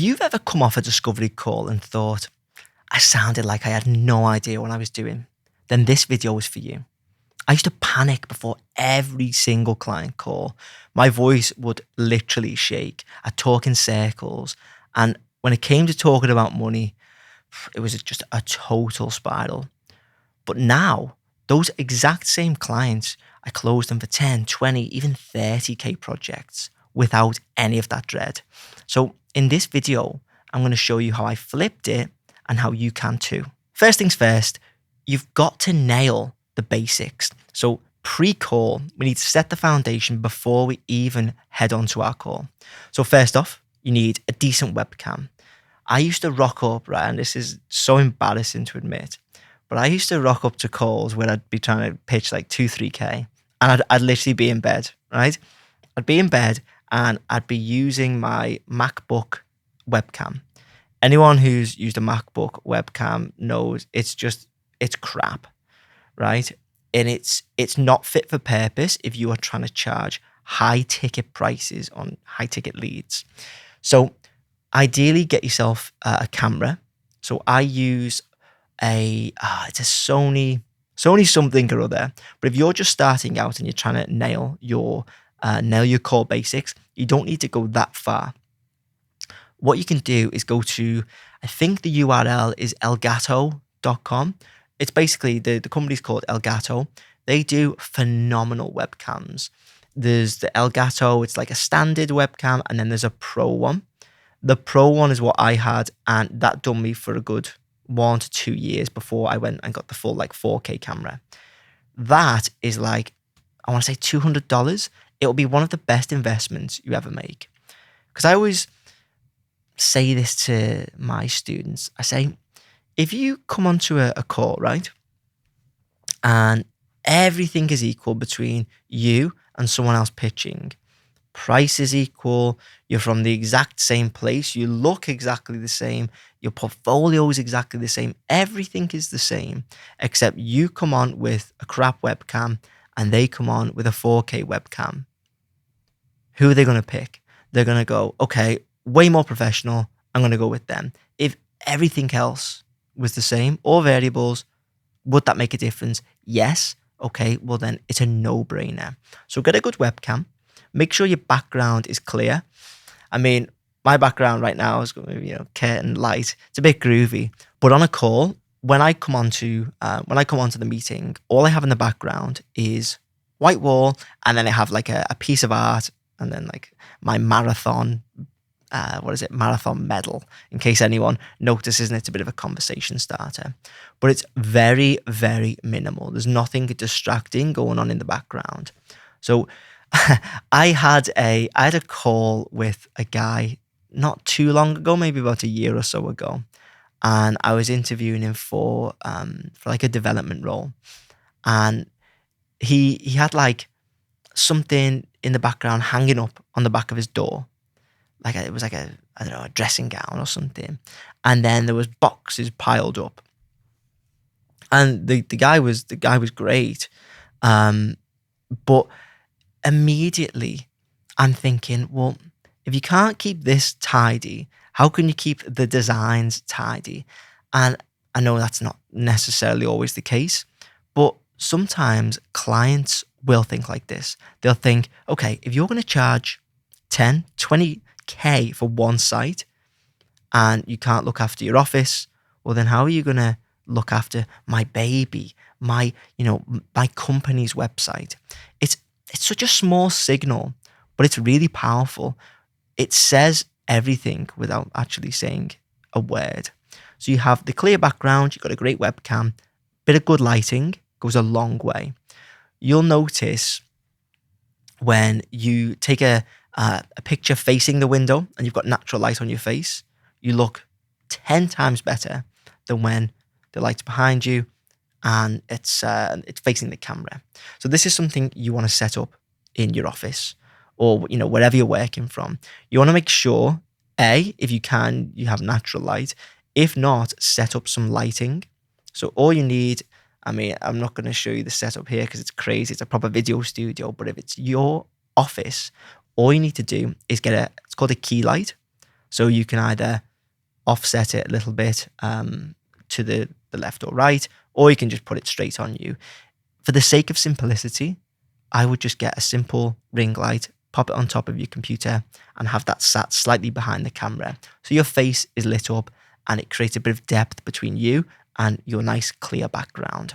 you ever come off a discovery call and thought, I sounded like I had no idea what I was doing? Then this video was for you. I used to panic before every single client call. My voice would literally shake. I'd talk in circles. And when it came to talking about money, it was just a total spiral. But now, those exact same clients, I closed them for 10, 20, even 30K projects without any of that dread. So in this video, I'm going to show you how I flipped it and how you can too. First things first, you've got to nail the basics. So pre-call, we need to set the foundation before we even head on to our call. So first off, you need a decent webcam. I used to rock up, right, and this is so embarrassing to admit, but I used to rock up to calls where I'd be trying to pitch like 2, 3K, and I'd literally be in bed, right? I'd be in bed and I'd be using my MacBook webcam. Anyone who's used a MacBook webcam knows it's crap, right? And it's not fit for purpose if you are trying to charge high ticket prices on high ticket leads. So ideally get yourself a camera. So I use it's a Sony something or other. But if you're just starting out and you're trying to nail your core basics, you don't need to go that far. What you can do is go to, I think the URL is elgato.com. It's basically, the company's called Elgato. They do phenomenal webcams. There's the Elgato, it's like a standard webcam, and then there's a pro one. The pro one is what I had, and that done me for a good 1 to 2 years before I went and got the full like 4K camera. That is like, I want to say $200. It'll be one of the best investments you ever make. Because I always say this to my students. I say, if you come onto a call, right, and everything is equal between you and someone else pitching, price is equal, you're from the exact same place, you look exactly the same, your portfolio is exactly the same, everything is the same, except you come on with a crap webcam and they come on with a 4K webcam. Who are they going to pick? They're going to go, okay, way more professional, I'm going to go with them. If everything else was the same, all variables, would that make a difference? Yes. Okay, well then it's a no-brainer. So get a good webcam. Make sure your background is clear. I mean, my background right now is going to be, curtain light. It's a bit groovy. But on a call, when I come onto the meeting, all I have in the background is white wall, and then I have like a piece of art, and then like my marathon marathon medal, in case anyone notices, and it's a bit of a conversation starter. But it's very, very minimal. There's nothing distracting going on in the background. So I had a call with a guy not too long ago, maybe about a year or so ago, and I was interviewing him for like a development role, and he had like something in the background hanging up on the back of his door. It was like a dressing gown or something. And then there was boxes piled up. And the guy was great. But immediately I'm thinking, well, if you can't keep this tidy, how can you keep the designs tidy? And I know that's not necessarily always the case, but sometimes clients will think like this. They'll think, okay, if you're going to charge 10, 20K for one site and you can't look after your office, well then how are you going to look after my baby, my company's website? It's such a small signal, but it's really powerful. It says everything without actually saying a word. So you have the clear background, you've got a great webcam, bit of good lighting goes a long way. You'll notice when you take a picture facing the window and you've got natural light on your face, you look 10 times better than when the light's behind you and it's facing the camera. So this is something you want to set up in your office or wherever you're working from. You want to make sure, if you can, you have natural light. If not, set up some lighting. So all you need, I mean, I'm not going to show you the setup here because it's crazy. It's a proper video studio. But if it's your office, all you need to do is it's called a key light. So you can either offset it a little bit to the left or right, or you can just put it straight on you. For the sake of simplicity, I would just get a simple ring light, pop it on top of your computer, and have that sat slightly behind the camera. So your face is lit up and it creates a bit of depth between you and your nice clear background.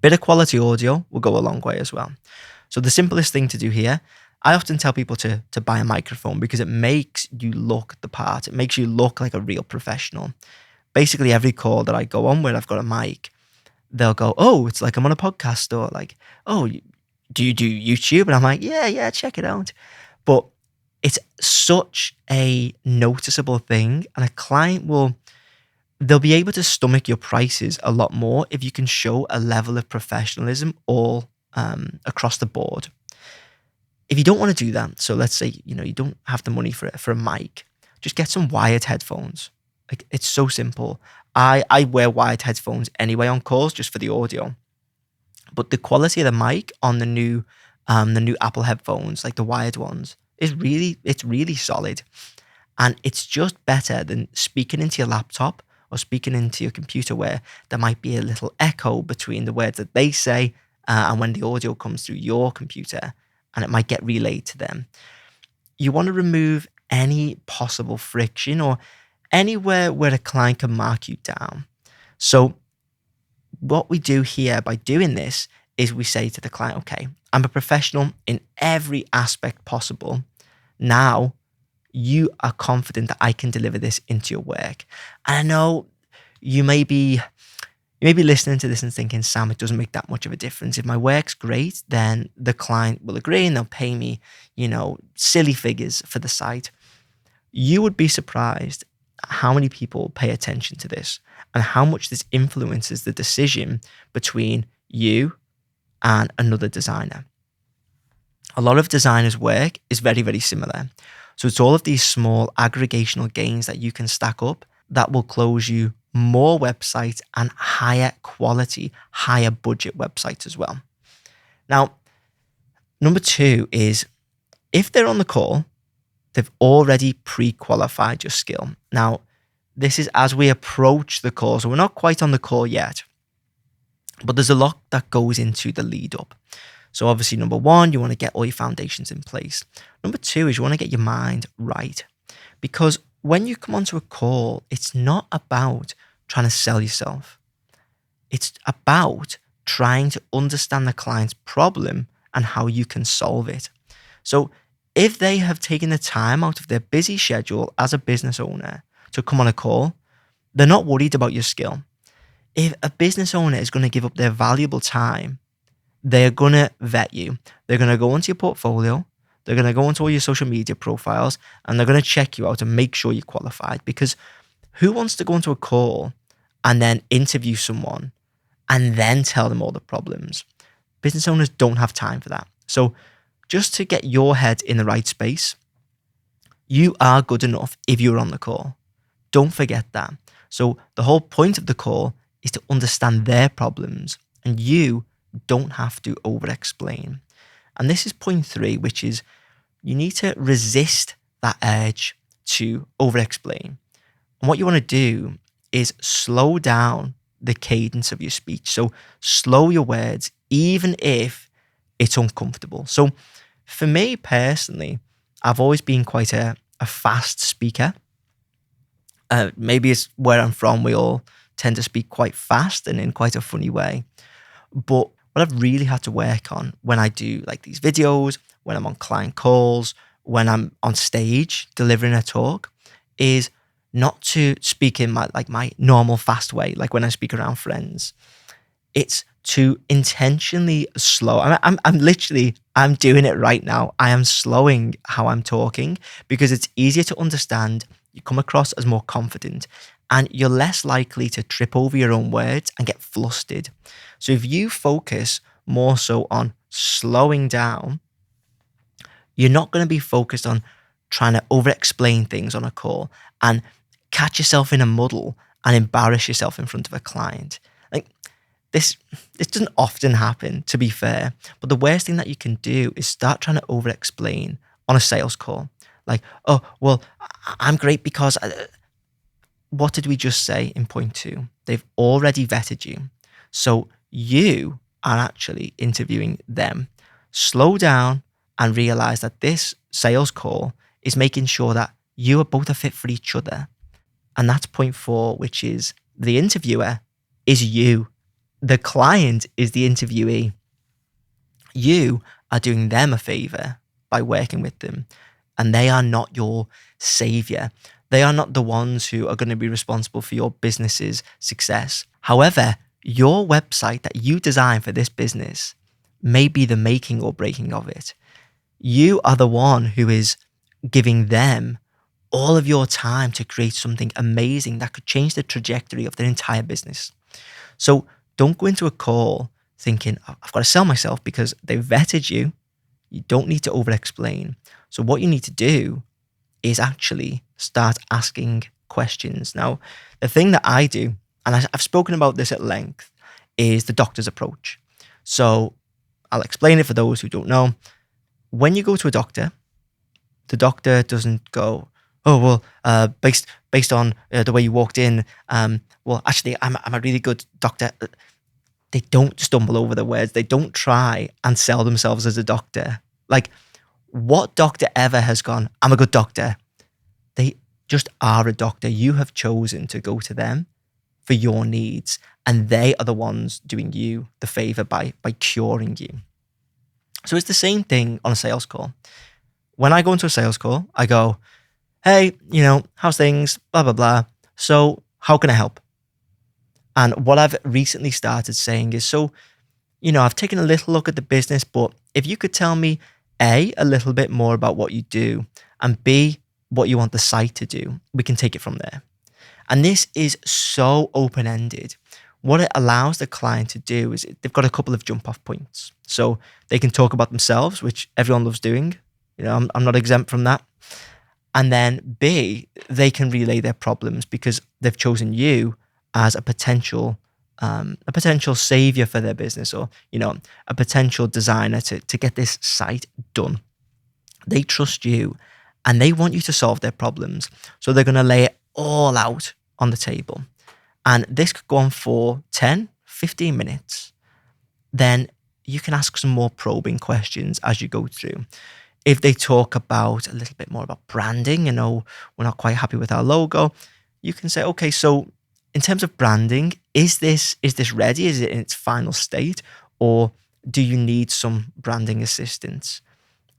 Bit of quality audio will go a long way as well. So the simplest thing to do here, I often tell people to buy a microphone because it makes you look the part. It makes you look like a real professional. Basically, every call that I go on where I've got a mic, they'll go, oh, it's like I'm on a podcast, or like, oh, do you do YouTube? And I'm like, yeah, check it out. But it's such a noticeable thing, and a client they'll be able to stomach your prices a lot more if you can show a level of professionalism all across the board. If you don't want to do that, so let's say, you don't have the money for a mic, just get some wired headphones. Like, it's so simple. I wear wired headphones anyway on calls just for the audio. But the quality of the mic on the new Apple headphones, like the wired ones, it's really solid. And it's just better than speaking into your laptop or speaking into your computer where there might be a little echo between the words that they say and when the audio comes through your computer, and it might get relayed to them. You want to remove any possible friction or anywhere where a client can mark you down. So what we do here by doing this is we say to the client, okay, I'm a professional in every aspect possible. Now you are confident that I can deliver this into your work. And I know you may be listening to this and thinking, Sam, it doesn't make that much of a difference. If my work's great, then the client will agree and they'll pay me, silly figures for the site. You would be surprised how many people pay attention to this and how much this influences the decision between you and another designer. A lot of designers' work is very, very similar. So it's all of these small aggregational gains that you can stack up that will close you more websites and higher quality, higher budget websites as well. Now, number 2 is if they're on the call, they've already pre-qualified your skill. Now, this is as we approach the call, so we're not quite on the call yet, but there's a lot that goes into the lead up. So obviously, number 1, you want to get all your foundations in place. Number 2 is you want to get your mind right, because when you come onto a call, it's not about trying to sell yourself. It's about trying to understand the client's problem and how you can solve it. So if they have taken the time out of their busy schedule as a business owner to come on a call, they're not worried about your skill. If a business owner is going to give up their valuable time, they're going to vet you. They're going to go into your portfolio. They're going to go into all your social media profiles, and they're going to check you out and make sure you're qualified. Because who wants to go into a call and then interview someone and then tell them all the problems? Business owners don't have time for that. So just to get your head in the right space, you are good enough if you're on the call. Don't forget that. So the whole point of the call is to understand their problems, and you don't have to over-explain. And this is point 3, which is you need to resist that urge to over-explain. And what you want to do is slow down the cadence of your speech. So slow your words, even if it's uncomfortable. So for me personally, I've always been quite a fast speaker. Maybe it's where I'm from. We all tend to speak quite fast and in quite a funny way. But what I've really had to work on when I do like these videos, when I'm on client calls, when I'm on stage delivering a talk, is not to speak in my normal fast way, like when I speak around friends. It's to intentionally slow. I'm doing it right now. I am slowing how I'm talking because it's easier to understand. You come across as more confident and you're less likely to trip over your own words and get flustered. So if you focus more so on slowing down, you're not going to be focused on trying to over-explain things on a call and catch yourself in a muddle and embarrass yourself in front of a client. Like this doesn't often happen, to be fair, but the worst thing that you can do is start trying to over-explain on a sales call. Like, oh, well, I'm great because what did we just say in point 2? They've already vetted you. So you are actually interviewing them. Slow down and realize that this sales call is making sure that you are both a fit for each other. And that's point 4, which is the interviewer is you. The client is the interviewee. You are doing them a favor by working with them, and they are not your savior. They are not the ones who are going to be responsible for your business's success. However, your website that you design for this business may be the making or breaking of it. You are the one who is giving them all of your time to create something amazing that could change the trajectory of their entire business. So don't go into a call thinking, I've got to sell myself because they've vetted you. You don't need to over-explain. So what you need to do is actually start asking questions. Now, the thing that I do, and I've spoken about this at length, is the doctor's approach. So I'll explain it for those who don't know. When you go to a doctor, the doctor doesn't go, oh, well, based on the way you walked in, well, actually, I'm a really good doctor. They don't stumble over the words. They don't try and sell themselves as a doctor. Like, what doctor ever has gone, I'm a good doctor? They just are a doctor. You have chosen to go to them for your needs, and they are the ones doing you the favor by curing you. So it's the same thing on a sales call. When I go into a sales call, I go, hey, how's things? Blah, blah, blah. So how can I help? And what I've recently started saying is, so, I've taken a little look at the business, but if you could tell me A, a little bit more about what you do, and B, what you want the site to do, we can take it from there. And this is so open-ended. What it allows the client to do is they've got a couple of jump-off points. So they can talk about themselves, which everyone loves doing. I'm not exempt from that. And then B, they can relay their problems because they've chosen you as a potential savior for their business, or a potential designer to get this site done. They trust you and they want you to solve their problems. So they're going to lay it all out on the table. And this could go on for 10, 15 minutes. Then you can ask some more probing questions as you go through. If they talk about a little bit more about branding, we're not quite happy with our logo, you can say, okay, so in terms of branding, is this ready? Is it in its final state? Or do you need some branding assistance?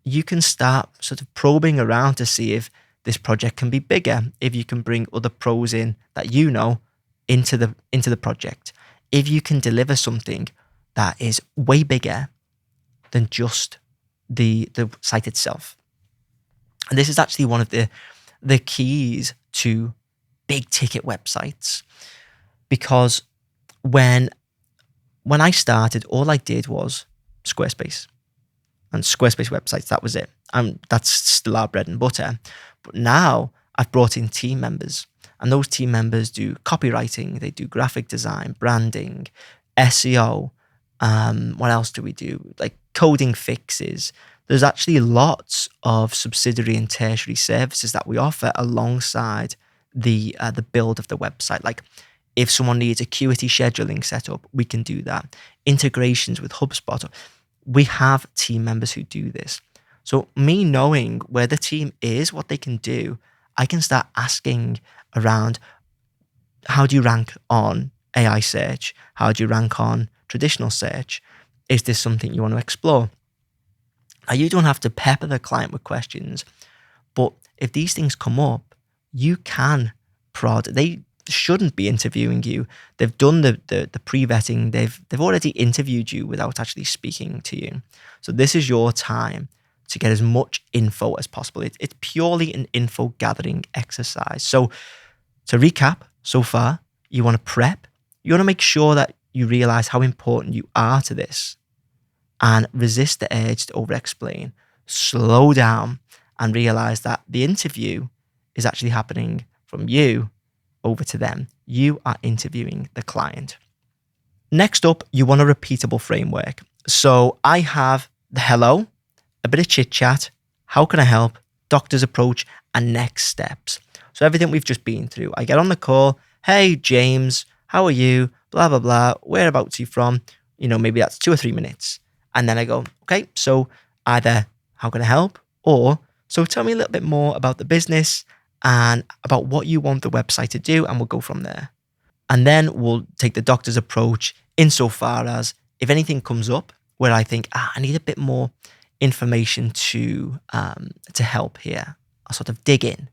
You can start sort of probing around to see if this project can be bigger, if you can bring other pros in that into the project, if you can deliver something that is way bigger than just the site itself. And this is actually one of the keys to big ticket websites, because when I started, all I did was Squarespace and Squarespace websites. That was it. That's still our bread and butter. But now I've brought in team members, and those team members do copywriting, they do graphic design, branding, SEO. What else do we do? Like coding fixes. There's actually lots of subsidiary and tertiary services that we offer alongside the build of the website. Like if someone needs acuity scheduling set up, we can do that. Integrations with HubSpot. We have team members who do this. So me knowing where the team is, what they can do, I can start asking around, how do you rank on AI search? How do you rank on traditional search? Is this something you want to explore? Now, you don't have to pepper the client with questions, but if these things come up, you can prod. They shouldn't be interviewing you. They've done the pre-vetting. They've already interviewed you without actually speaking to you. So this is your time to get as much info as possible. It's purely an info gathering exercise. So to recap, so far, you want to prep. You want to make sure that you realize how important you are to this, and resist the urge to over-explain. Slow down and realize that the interview is actually happening from you over to them. You are interviewing the client. Next up, you want a repeatable framework. So I have the hello, a bit of chit chat, how can I help, ... doctor's approach, and next steps. So everything we've just been through. I get on the call. Hey, James, how are you? Blah, blah, blah. Whereabouts are you from? Maybe that's 2 or 3 minutes. And then I go, okay, so either how can I help? Or, so tell me a little bit more about the business and about what you want the website to do, and we'll go from there. And then we'll take the doctor's approach insofar as if anything comes up where I think, I need a bit more information to help here, I'll sort of dig in.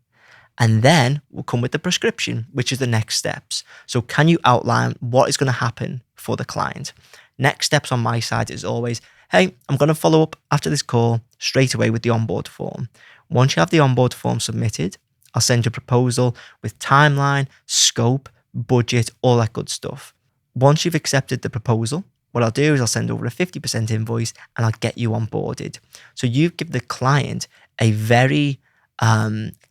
And then we'll come with the prescription, which is the next steps. So can you outline what is going to happen for the client? Next steps on my side is always, hey, I'm going to follow up after this call straight away with the onboard form. Once you have the onboard form submitted, I'll send you a proposal with timeline, scope, budget, all that good stuff. Once you've accepted the proposal, what I'll do is I'll send over a 50% invoice and I'll get you onboarded. So you give the client a very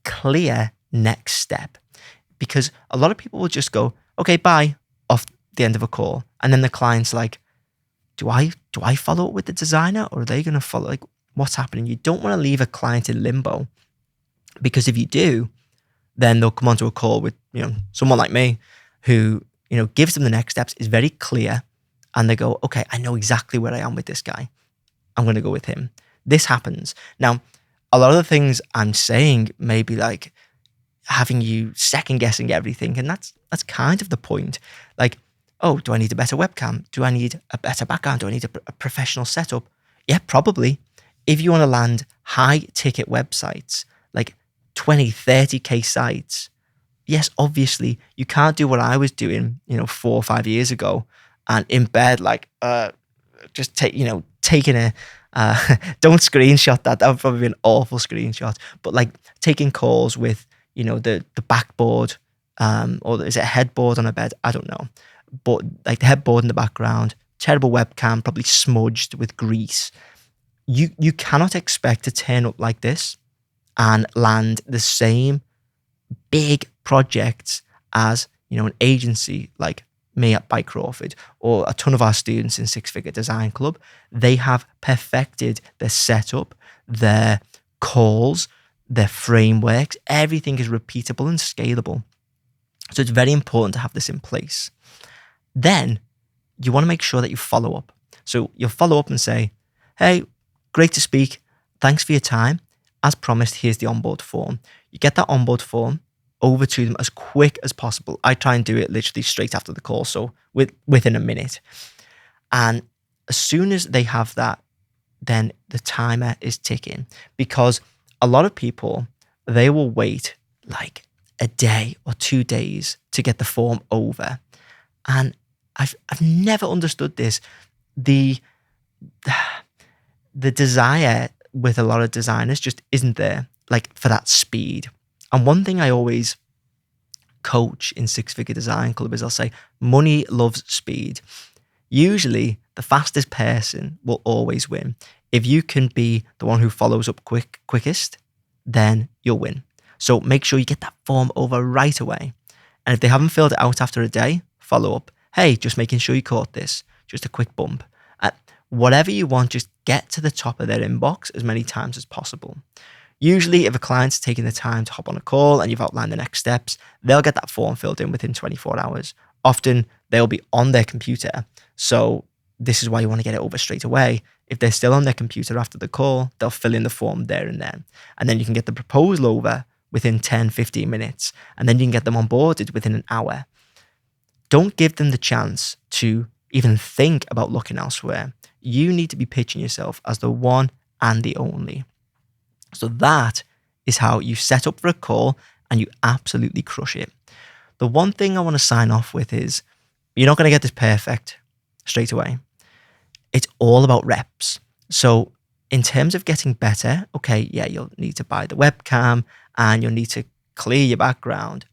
clear next step, because a lot of people will just go, okay, bye, off the end of a call. And then the client's like, do I follow up with the designer, or are they going to follow? Like, what's happening? You don't want to leave a client in limbo, because if you do, then they'll come onto a call with, someone like me who, gives them the next steps, is very clear. And they go, okay, I know exactly where I am with this guy. I'm going to go with him. This happens. Now, a lot of the things I'm saying may be like having you second guessing everything. And that's kind of the point. Like, oh, do I need a better webcam? Do I need a better background? Do I need a professional setup? Yeah, probably. If you want to land high ticket websites, like 20, 30K sites, yes, obviously you can't do what I was doing, 4 or 5 years ago, and in bed, just taking a, don't screenshot that. That would probably be an awful screenshot. But like taking calls with, the backboard, or is it a headboard on a bed? I don't know. But like the headboard in the background, terrible webcam, probably smudged with grease. You cannot expect to turn up like this and land the same big projects as, an agency like me by Crawford, or a ton of our students in Six Figure Design Club. They have perfected their setup, their calls, their frameworks. Everything is repeatable and scalable. So it's very important to have this in place. Then you want to make sure that you follow up. So you'll follow up and say, hey, great to speak. Thanks for your time. As promised, here's the onboard form. You get that onboard form over to them as quick as possible. I try and do it literally straight after the call, so within a minute. And as soon as they have that, then the timer is ticking, because a lot of people, they will wait like a day or 2 days to get the form over. And I've never understood this. The desire with a lot of designers just isn't there, like for that speed. And one thing I always coach in Six Figure Design Club is I'll say, money loves speed. Usually the fastest person will always win. If you can be the one who follows up quickest, then you'll win. So make sure you get that form over right away. And if they haven't filled it out after a day, follow up. Hey, just making sure you caught this. Just a quick bump. Whatever you want, just get to the top of their inbox as many times as possible. Usually, if a client's taking the time to hop on a call and you've outlined the next steps, they'll get that form filled in within 24 hours. Often, they'll be on their computer. So this is why you want to get it over straight away. If they're still on their computer after the call, they'll fill in the form there and then. And then you can get the proposal over within 10, 15 minutes. And then you can get them onboarded within an hour. Don't give them the chance to even think about looking elsewhere. You need to be pitching yourself as the one and the only. So that is how you set up for a call and you absolutely crush it. The one thing I want to sign off with is you're not going to get this perfect straight away. It's all about reps. So in terms of getting better, okay, yeah, you'll need to buy the webcam and you'll need to clear your background.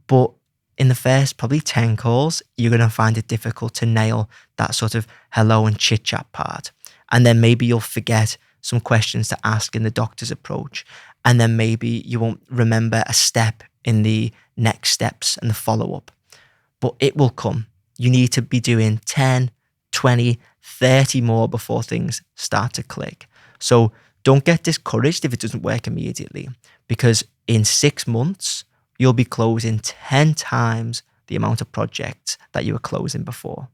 But in the first probably 10 calls, you're going to find it difficult to nail that sort of hello and chit chat part. And then maybe you'll forget some questions to ask in the doctor's approach. And then maybe you won't remember a step in the next steps and the follow-up. But it will come. You need to be doing 10, 20, 30 more before things start to click. So Don't get discouraged if it doesn't work immediately, because in 6 months, you'll be closing 10 times the amount of projects that you were closing before.